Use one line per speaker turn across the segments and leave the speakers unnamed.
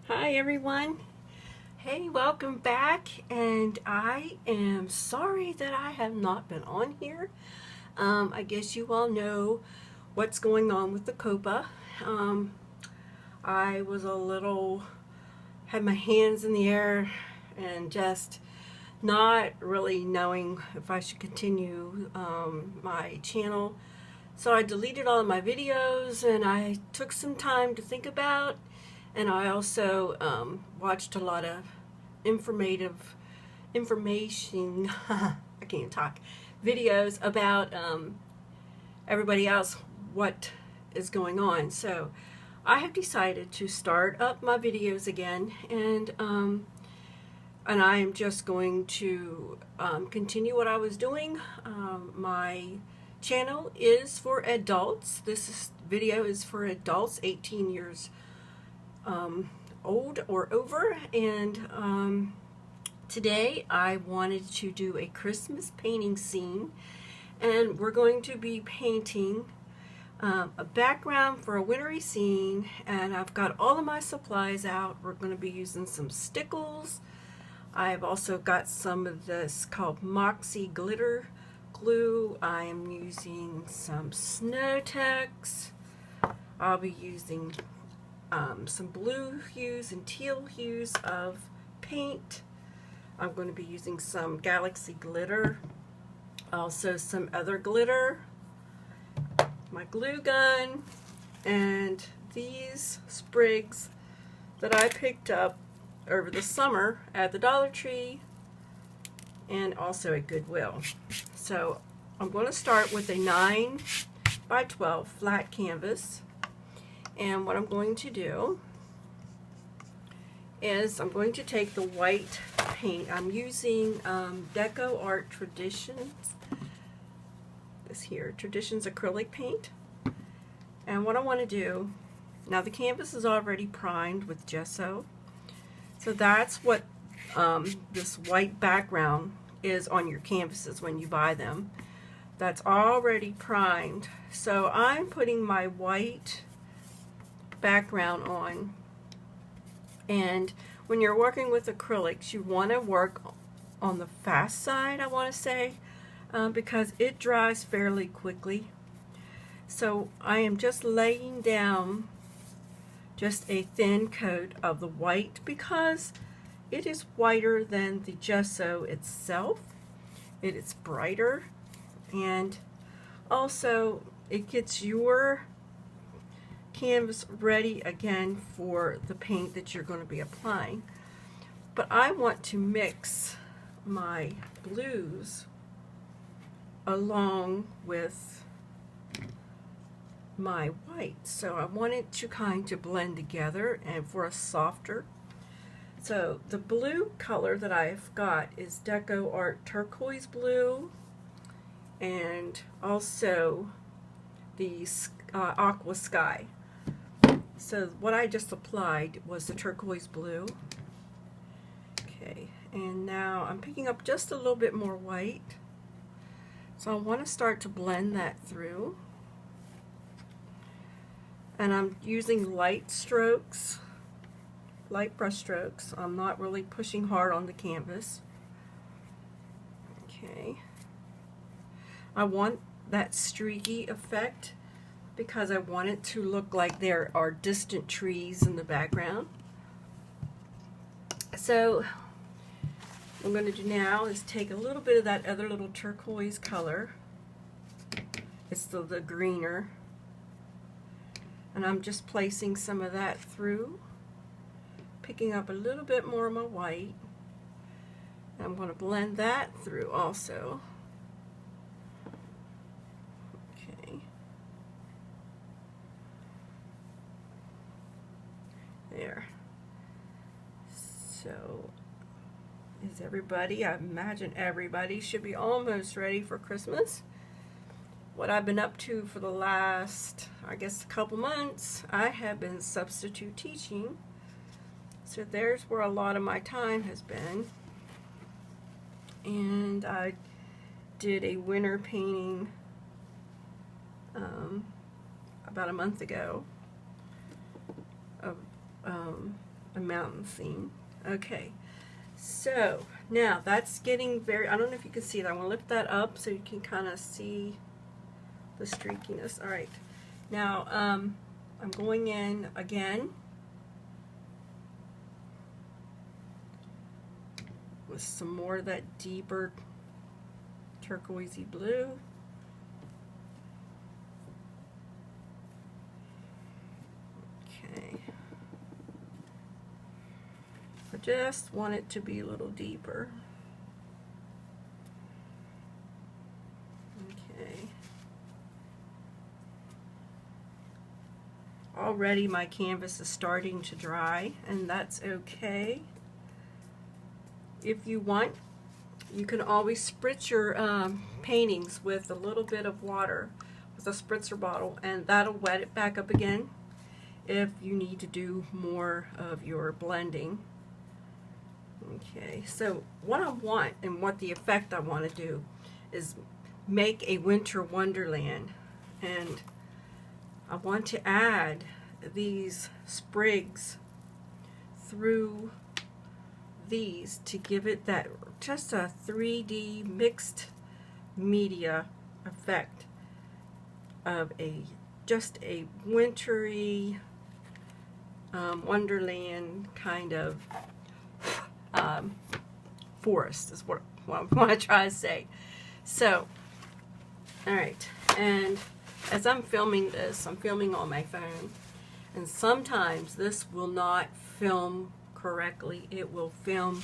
Hi everyone. Hey, welcome back. And I am sorry that I have not been on here. I guess you all know what's going on with the COPA. I was had my hands in the air and just not really knowing if I should continue my channel. So I deleted all of my videos and I took some time to think about, and I also watched a lot of information I can't talk videos about everybody else, what is going on. So I have decided to start up my videos again, and I am just going to continue what I was doing. My channel is for adults. Video is for adults 18 years old or over, and today I wanted to do a Christmas painting scene, and we're going to be painting a background for a wintry scene, and I've got all of my supplies out. We're going to be using some stickles. I've also got some of this called Moxie glitter glue. I am using some Snow-Tex. I'll be using some blue hues and teal hues of paint. I'm going to be using some Galaxy glitter, also some other glitter, my glue gun, and these sprigs that I picked up over the summer at the Dollar Tree and also at Goodwill. So I'm going to start with a 9 by 12 flat canvas, and what I'm going to do is I'm going to take the white paint. I'm using Deco Art Traditions, this here, Traditions acrylic paint. And what I want to do, now the canvas is already primed with gesso, so that's what this white background is on your canvases when you buy them. That's already primed. So I'm putting my white background on, and when you're working with acrylics, you want to work on the fast side, I want to say, because it dries fairly quickly. So I am just laying down just a thin coat of the white because it is whiter than the gesso itself. It is brighter, and also it gets your canvas ready again for the paint that you're going to be applying. But I want to mix my blues along with my white, so I want it to kind of blend together and for a softer. So the blue color that I've got is Deco Art Turquoise Blue, and also the Aqua Sky. So what I just applied was the turquoise blue. Okay, and now I'm picking up just a little bit more white. So I want to start to blend that through. And I'm using light strokes, light brush strokes. I'm not really pushing hard on the canvas. Okay. I want that streaky effect because I want it to look like there are distant trees in the background. So what I'm going to do now is take a little bit of that other little turquoise color. It's the greener. And I'm just placing some of that through, picking up a little bit more of my white. And I'm going to blend that through also. Okay. There. So, is everybody, I imagine everybody should be almost ready for Christmas. What I've been up to for the last, I guess, a couple months, I have been substitute teaching. So there's where a lot of my time has been. And I did a winter painting about a month ago of a mountain scene. Okay, so now that's getting very, I don't know if you can see that. I want to lift that up so you can kind of see the streakiness. All right, now I'm going in again with some more of that deeper turquoisey blue. Okay. I just want it to be a little deeper. Okay. Already my canvas is starting to dry, and that's okay. If you want, you can always spritz your paintings with a little bit of water with a spritzer bottle, and that'll wet it back up again if you need to do more of your blending. Okay, so what I want and what the effect I want to do is make a winter wonderland, and I want to add these sprigs through these to give it that just a 3D mixed media effect of just a wintry wonderland kind of forest is what I want to try to say. So, alright, and as I'm filming this, I'm filming on my phone, and sometimes this will not film correctly. It will film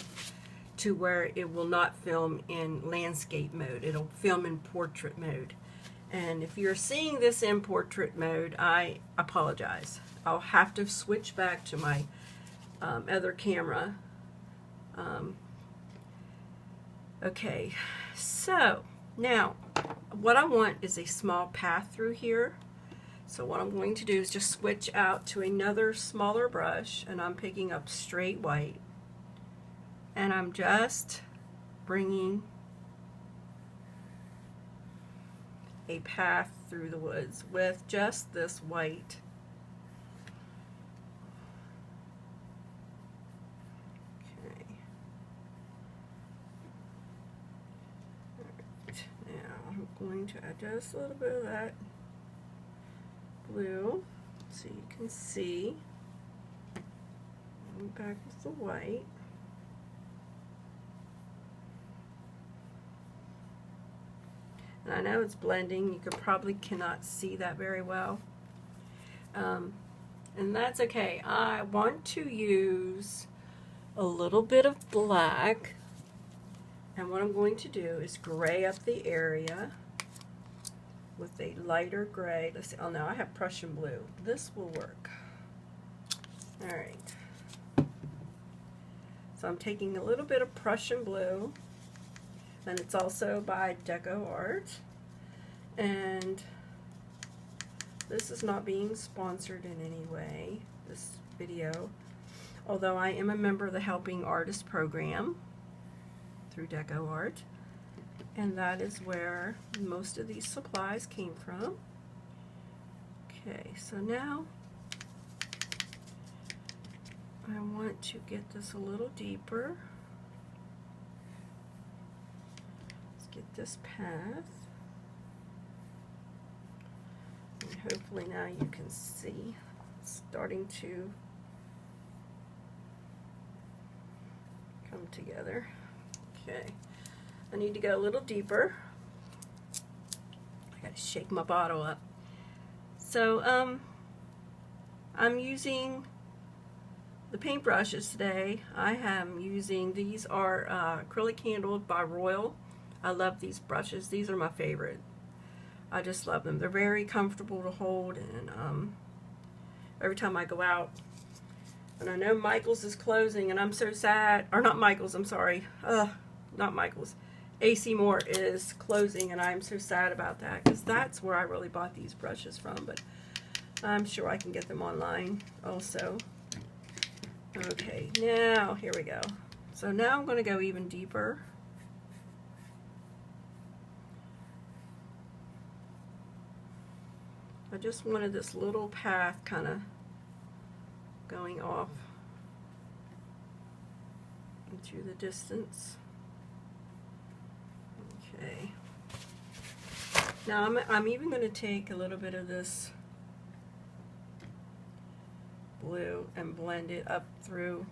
to where it will not film in landscape mode. It'll film in portrait mode. And if you're seeing this in portrait mode, I apologize. I'll have to switch back to my other camera. Okay, so now what I want is a small path through here. So what I'm going to do is just switch out to another smaller brush, and I'm picking up straight white, and I'm just bringing a path through the woods with just this white. Okay. Alright, now I'm going to add just a little bit of that blue so you can see. I'm back with the white. And I know it's blending. You probably cannot see that very well. And that's okay. I want to use a little bit of black. And what I'm going to do is gray up the area with a lighter gray. Let's see. Oh no, I have Prussian blue. This will work. Alright. So I'm taking a little bit of Prussian blue, and it's also by DecoArt, and this is not being sponsored in any way, this video, although I am a member of the Helping Artist program through DecoArt, and that is where most of these supplies came from. Okay, so now I want to get this a little deeper. Let's get this path. And hopefully now you can see it's starting to come together. Okay, I need to go a little deeper. I gotta shake my bottle up. So I'm using the paintbrushes today. I am using, these are acrylic handled by Royal. I love these brushes. These are my favorite. I just love them. They're very comfortable to hold, and every time I go out, and I know Michael's is closing, and I'm so sad, or not Michael's, I'm sorry, not Michael's, AC Moore is closing, and I'm so sad about that, because that's where I really bought these brushes from, but I'm sure I can get them online also. Okay, now here we go. So now I'm going to go even deeper. I just wanted this little path kind of going off into the distance. Okay. Now I'm even going to take a little bit of this blue and blend it up through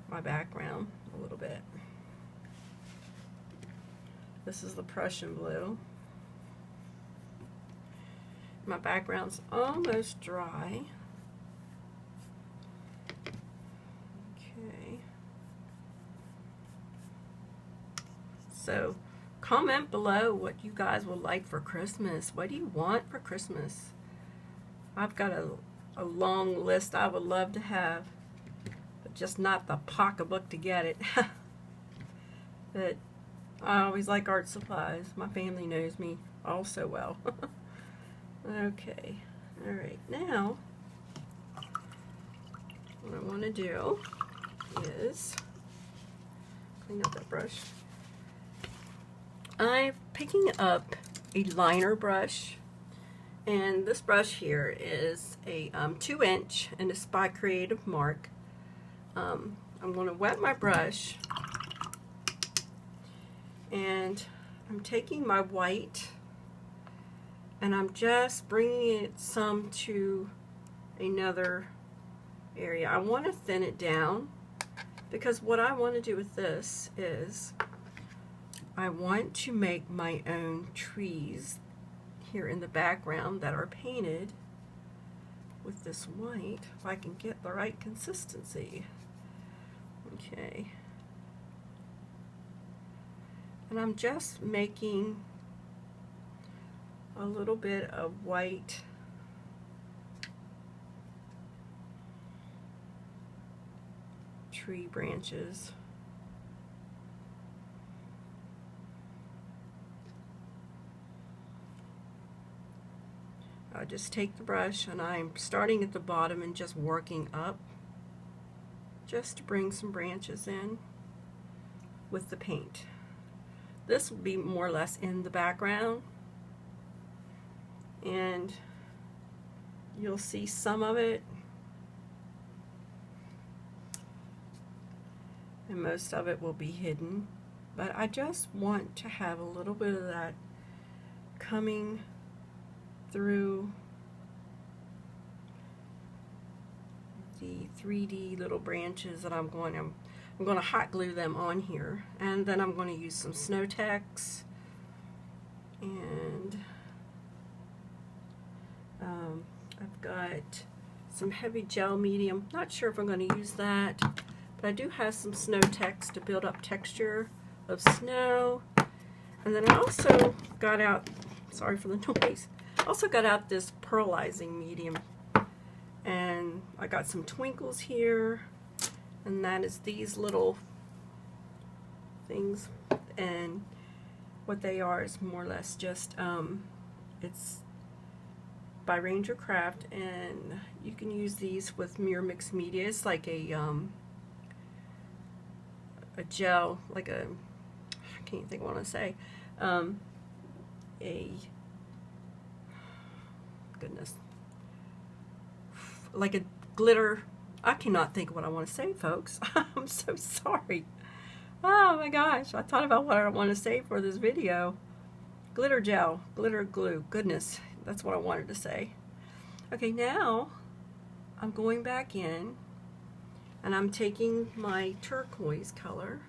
my background a little bit. This is the Prussian blue. My background's almost dry. Okay. So comment below what you guys would like for Christmas. What do you want for Christmas? I've got a long list I would love to have, but just not the pocketbook to get it. But I always like art supplies. My family knows me all so well. Okay, all right, now what I want to do is clean up that brush. I'm picking up a liner brush, and this brush here is a 2-inch, and it's by Creative Mark. I'm going to wet my brush, and I'm taking my white and I'm just bringing it some to another area. I want to thin it down because what I want to do with this is I want to make my own trees here in the background that are painted with this white, if I can get the right consistency. Okay. And I'm just making a little bit of white tree branches. I just take the brush and I'm starting at the bottom and just working up just to bring some branches in with the paint. This will be more or less in the background, and you'll see some of it, and most of it will be hidden, but I just want to have a little bit of that coming through the 3D little branches that I'm going to hot glue them on here, and then I'm going to use some Snow-Tex, and I've got some heavy gel medium. Not sure if I'm going to use that, but I do have some Snow-Tex to build up texture of snow. And then I also got out, sorry for the noise, also got out this pearlizing medium, and I got some twinkles here, and that is these little things, and what they are is more or less just it's by Ranger Craft, and you can use these with Mirror Mixed Media. It's like a gel, like a, I can't think what I want to say, goodness, like a glitter, I cannot think what I want to say, folks. I'm so sorry. Oh my gosh, I thought about what I want to say for this video. Glitter gel, glitter glue, goodness, that's what I wanted to say. Okay, now I'm going back in and I'm taking my turquoise color,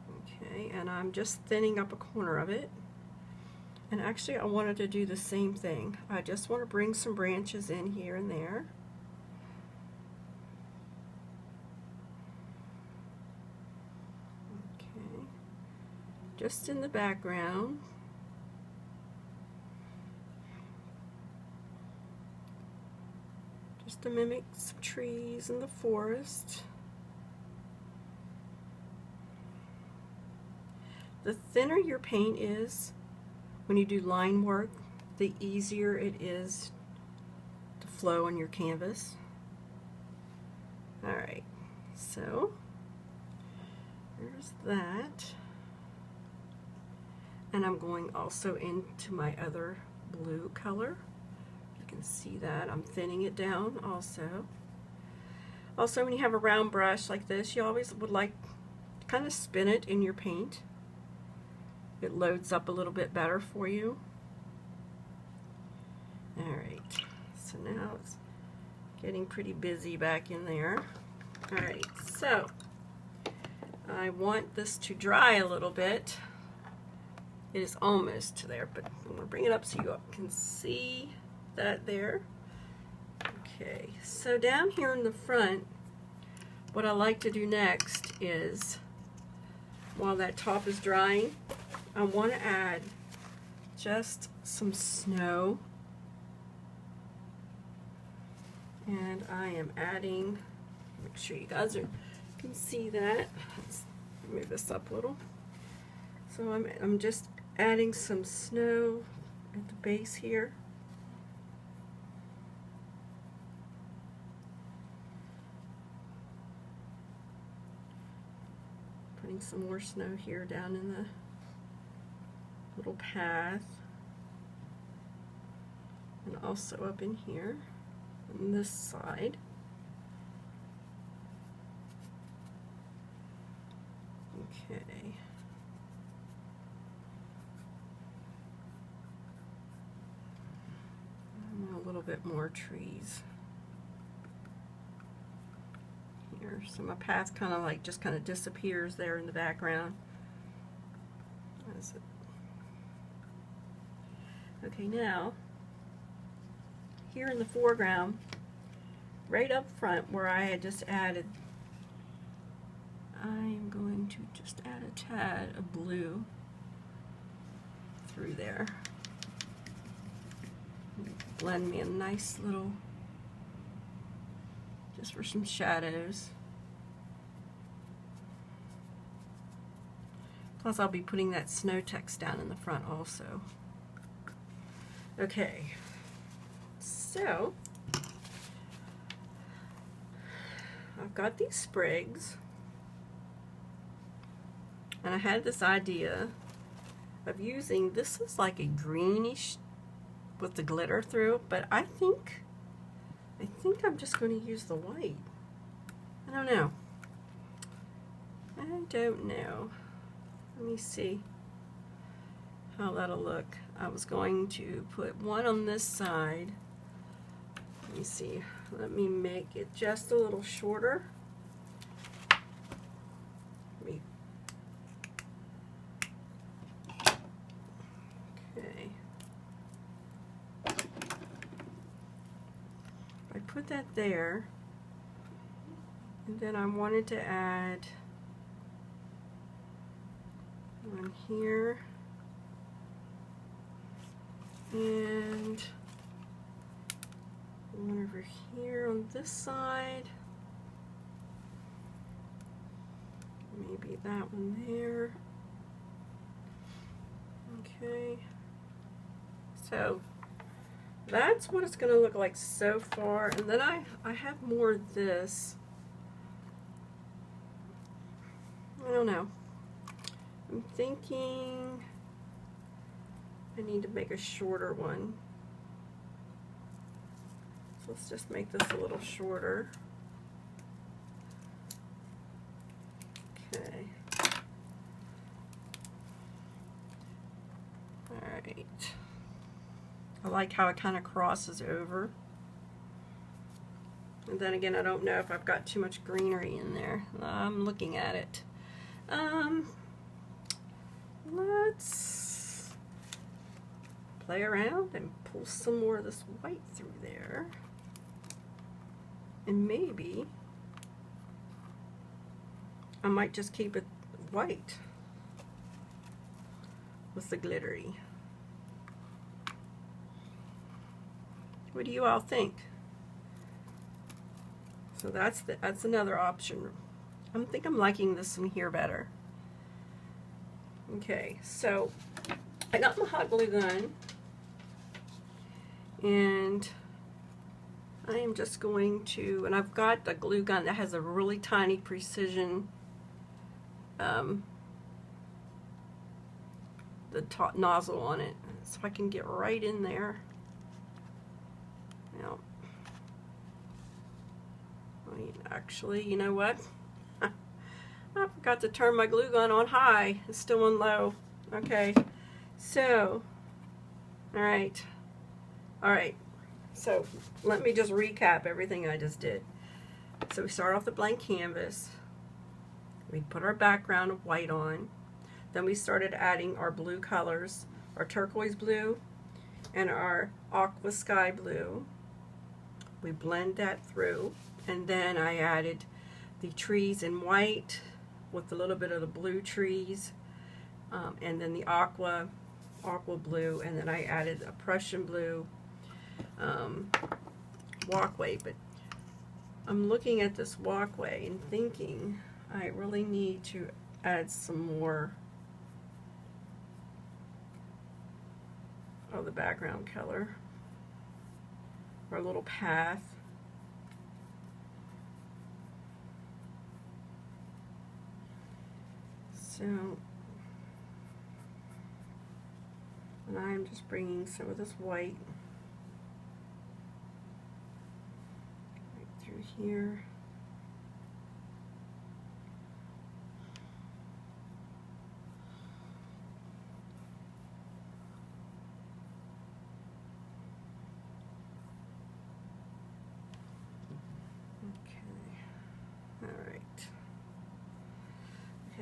okay, and I'm just thinning up a corner of it. And actually I wanted to do the same thing. I just want to bring some branches in here and there. Okay, just in the background. Just to mimic some trees in the forest. The thinner your paint is, when you do line work, the easier it is to flow on your canvas. Alright, so there's that. And I'm going also into my other blue color. You can see that I'm thinning it down also. Also, when you have a round brush like this, you always would like to kind of spin it in your paint. It loads up a little bit better for you. Alright, so now it's getting pretty busy back in there. Alright, so I want this to dry a little bit. It is almost there, but I'm going to bring it up so you can see that there. Okay, so down here in the front, what I like to do next is, while that top is drying, I want to add just some snow. And I am adding, make sure you guys can see that. Let's move this up a little. So I'm just adding some snow at the base here. Putting some more snow here down in the little path. And also up in here on this side. Okay. And a little bit more trees here. So my path kind of like just kind of disappears there in the background. Okay, now here in the foreground, right up front where I had just added, I'm going to just add a tad of blue through there. Blend me a nice little, just for some shadows. Plus I'll be putting that snow text down in the front also. Okay, so I've got these sprigs, and I had this idea of using, this is like a greenish with the glitter through, but I think I'm just going to use the white. I don't know. Let me see how that'll look. I was going to put one on this side. Let me see. Let me make it just a little shorter. Okay. I put that there, and then I wanted to add one here. And one over here on this side. Maybe that one there. Okay. So that's what it's going to look like so far. And then I have more of this. I don't know. I'm thinking I need to make a shorter one. So let's just make this a little shorter. Okay. Alright. I like how it kind of crosses over. And then again, I don't know if I've got too much greenery in there. I'm looking at it. Let's play around and pull some more of this white through there. And maybe I might just keep it white with the glittery. What do you all think? So that's another option. I think I'm liking this one here better. Okay, so I got my hot glue gun, and I am just going to, and I've got a glue gun that has a really tiny precision the top nozzle on it, so I can get right in there. Now, Wait, actually, you know what? I forgot to turn my glue gun on high. It's still on low. Okay, so, alright. Alright, so let me just recap everything I just did. So we start off the blank canvas. We put our background of white on. Then we started adding our blue colors, our turquoise blue and our aqua sky blue. We blend that through, and then I added the trees in white with a little bit of the blue trees, and then the aqua blue, and then I added a Prussian blue walkway. But I'm looking at this walkway and thinking I really need to add some more of the background color, or a little path. So, and I'm just bringing some of this white right through here.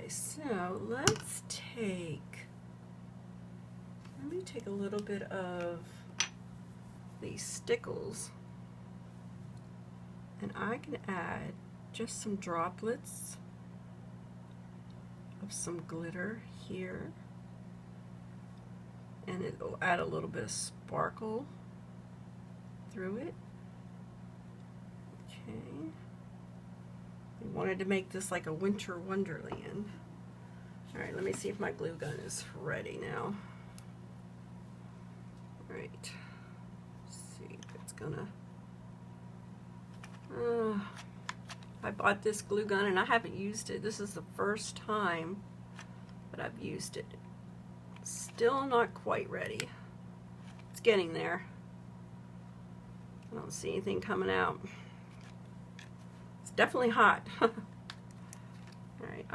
So let me take a little bit of these stickles, and I can add just some droplets of some glitter here, and it will add a little bit of sparkle through it. Okay. I wanted to make this like a winter wonderland. Alright, let me see if my glue gun is ready now. Alright, let's see if it's gonna... I bought this glue gun and I haven't used it. This is the first time that I've used it. Still not quite ready. It's getting there. I don't see anything coming out. It's definitely hot. Alright,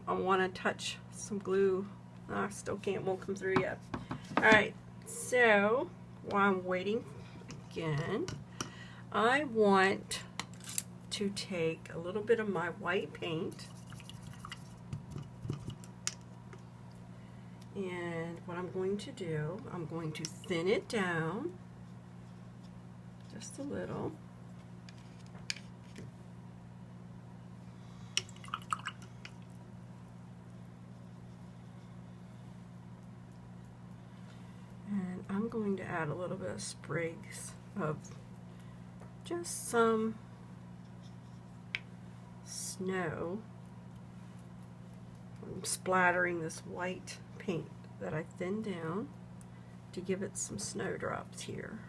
I want to touch some glue. I still won't come through yet. Alright, so while I'm waiting again, I want to take a little bit of my white paint, and what I'm going to do, I'm going to thin it down just a little. And I'm going to add a little bit of sprigs of just some snow. I'm splattering this white paint that I thinned down to give it some snowdrops here.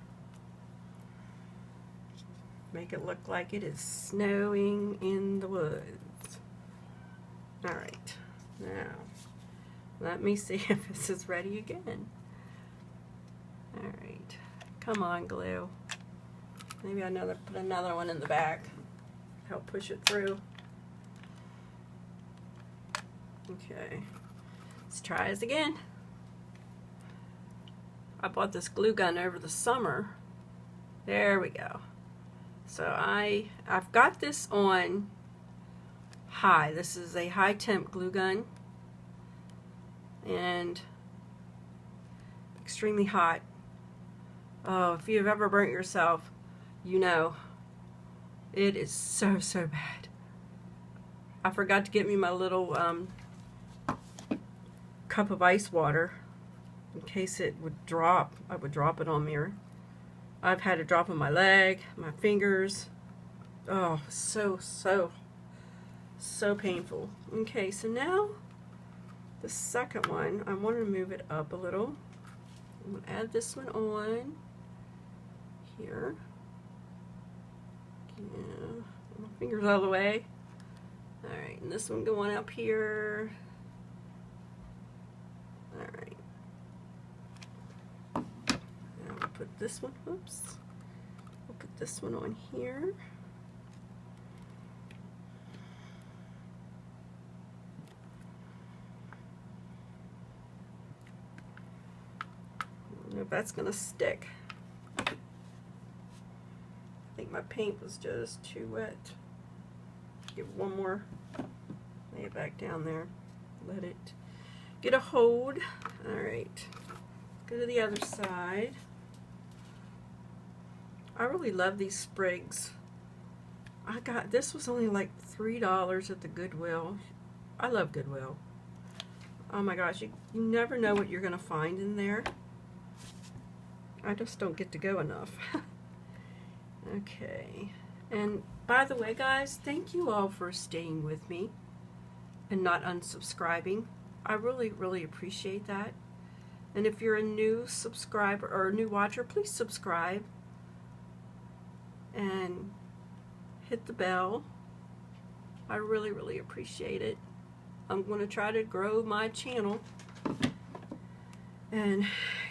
Make it look like it is snowing in the woods. Alright, now let me see if this is ready again. Alright, come on glue. Maybe put another one in the back. Help push it through. Okay, let's try this again. I bought this glue gun over the summer. There we go. So I've got this on high. This is a high temp glue gun and extremely hot. Oh, if you've ever burnt yourself, you know it is so bad. I forgot to get me my little cup of ice water in case it would drop. I would drop it on me. I've had it drop on my leg, my fingers. Oh, so painful. Okay, so now the second one, I want to move it up a little. I'm going to add this one on here. Yeah, my fingers out of the way. Alright, and this one going up here. Alright. Now we'll put this one, oops. We'll put this one on here. if that's going to stick. I think my paint was just too wet. Give one more. Lay it back down there. Let it get a hold. Alright. Go to the other side. I really love these sprigs. This was only like $3 at the Goodwill. I love Goodwill. Oh my gosh, you never know what you're going to find in there. I just don't get to go enough. Okay. And by the way, guys, thank you all for staying with me and not unsubscribing. I really, really appreciate that. And if you're a new subscriber or a new watcher, please subscribe and hit the bell. I really, really appreciate it. I'm going to try to grow my channel and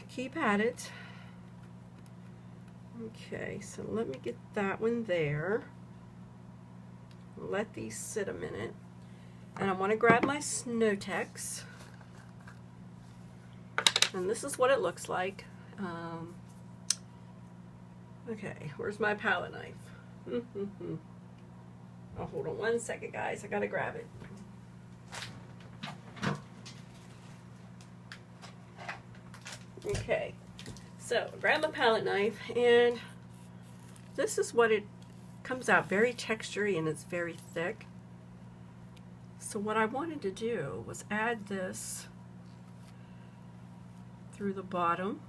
keep at it. Okay, so let me get that one there. Let these sit a minute. And I want to grab my Snow-Tex. And this is what it looks like. Okay, where's my palette knife? Oh, hold on one second, guys. I gotta grab it. Okay, so grab my palette knife, and this is what it comes out. Very textury, and it's very thick. So what I wanted to do was add this through the bottom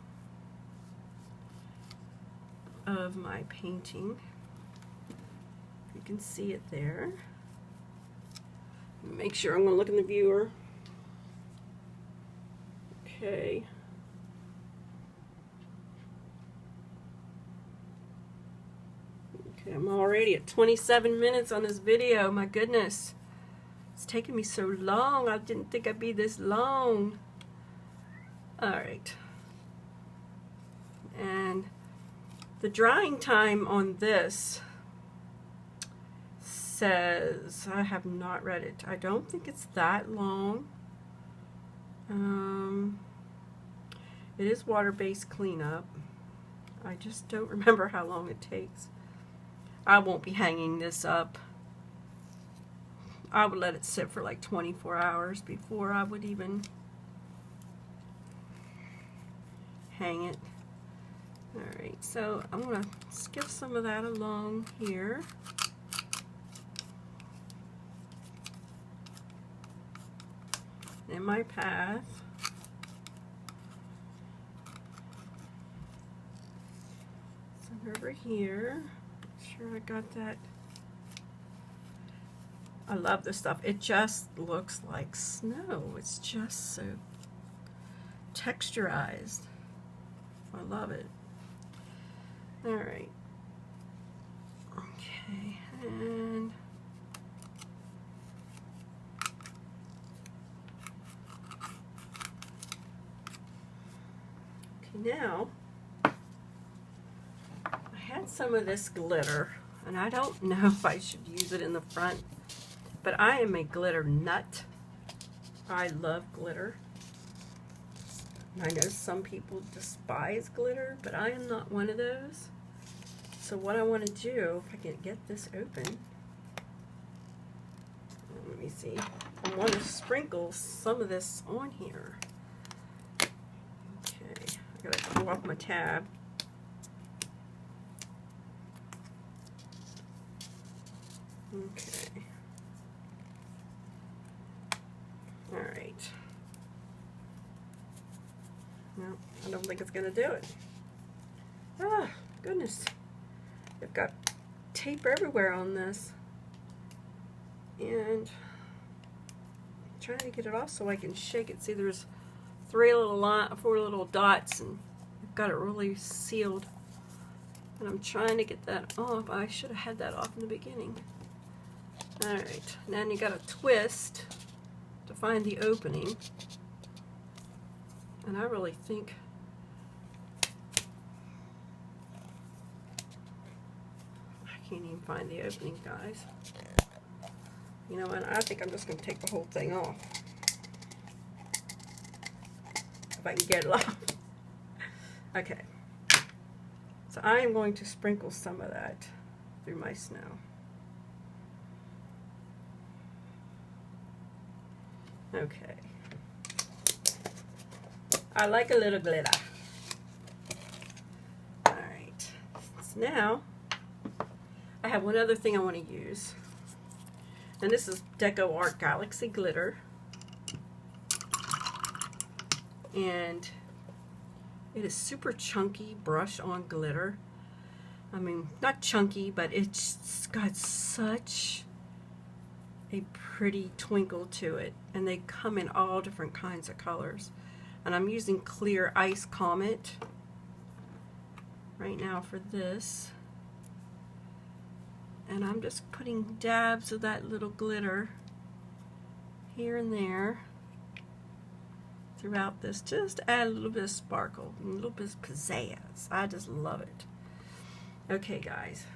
of my painting. You can see it there. Make sure I'm going to look in the viewer. Okay. Okay, I'm already at 27 minutes on this video. My goodness. It's taking me so long. I didn't think I'd be this long. Alright. And the drying time on this says, I have not read it. I don't think it's that long. It is water-based cleanup. I just don't remember how long it takes. I won't be hanging this up. I would let it sit for like 24 hours before I would even hang it. Alright, so I'm going to skip some of that along here. In my path. So over here. Make sure I got that. I love this stuff. It just looks like snow. It's just so texturized. I love it. Alright. Okay, and okay, now I had some of this glitter, and I don't know if I should use it in the front, but I am a glitter nut. I love glitter. I know some people despise glitter, but I am not one of those. So what I want to do, if I can get this open, let me see, I want to sprinkle some of this on here. Okay, I gotta pull off my tab. Okay. Alright. No, I don't think it's going to do it. Ah, goodness. I've got tape everywhere on this. And I'm trying to get it off so I can shake it. See, there's 4 little dots, and I've got it really sealed. And I'm trying to get that off. I should have had that off in the beginning. Alright, now you got to twist to find the opening. And I really think I can't even find the opening, guys. You know what? I think I'm just going to take the whole thing off. If I can get it off. Okay. So I am going to sprinkle some of that through my snow. Okay. I like a little glitter. Alright. So now, I have one other thing I want to use. And this is Deco Art Galaxy Glitter. And it is super chunky brush on glitter. I mean, not chunky, but it's got such a pretty twinkle to it. And they come in all different kinds of colors. And I'm using Clear Ice Comet right now for this. And I'm just putting dabs of that little glitter here and there throughout this, just to add a little bit of sparkle, a little bit of pizzazz. I just love it. Okay guys,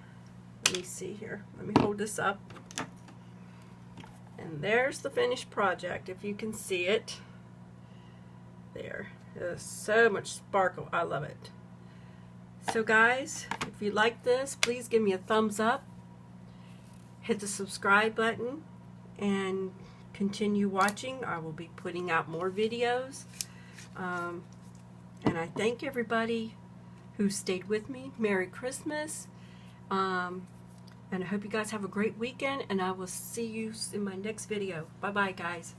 let me see here. Let me hold this up. And there's the finished project, if you can see it. There's so much sparkle. I love it. So guys, if you like this, please give me a thumbs up. Hit the subscribe button and continue watching. I will be putting out more videos. And I thank everybody who stayed with me. Merry Christmas. And I hope you guys have a great weekend, and I will see you in my next video. Bye-bye, guys.